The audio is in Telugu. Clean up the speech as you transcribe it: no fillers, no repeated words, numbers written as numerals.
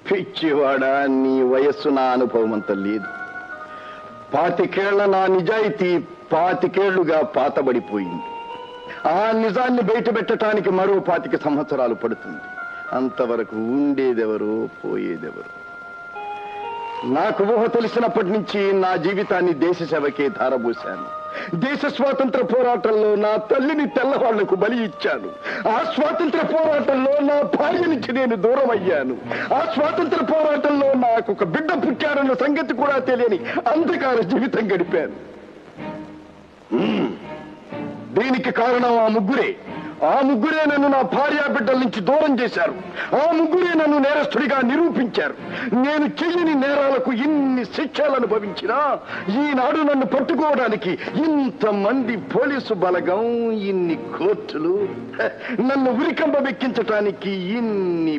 పిచ్చివాడా, నీ వయస్సు నా అనుభవం అంత లేదు. 25 ఏళ్ల నా నిజాయితీ 25 ఏళ్లుగా పాతబడిపోయింది. ఆ నిజాన్ని బయట పెట్టడానికి మరో 25 సంవత్సరాలు పడుతుంది. అంతవరకు ఉండేదెవరు, పోయేదెవరు? నాకు ఊహ తెలిసినప్పటి నుంచి నా జీవితాన్ని దేశ సేవకే ధారపోశాను. దేశ స్వాతంత్ర పోరాటంలో నా తల్లిని తెల్లవాళ్లకు బలి ఇచ్చాను. ఆ స్వాతంత్ర పోరాటంలో నా భార్య నుంచి నేను దూరం అయ్యాను. ఆ స్వాతంత్ర పోరాటంలో నాకు ఒక బిడ్డ పుట్టారన్న సంగతి కూడా తెలియని అంధకార జీవితం గడిపాను. దీనికి కారణం ఆ ముగ్గురే నన్ను నా భార్యా బిడ్డల నుంచి దూరం చేశారు. ఆ ముగ్గురే నన్ను నేరస్తుడిగా నిరూపించారు. నేను చెయ్యని నేరాలకు ఇన్ని శిక్షలు అనుభవించినా ఈనాడు నన్ను పట్టుకోవడానికి ఇంతమంది పోలీసు బలగం, ఇన్ని కోర్టులు, నన్ను ఉరికంబెక్కించటానికి ఇన్ని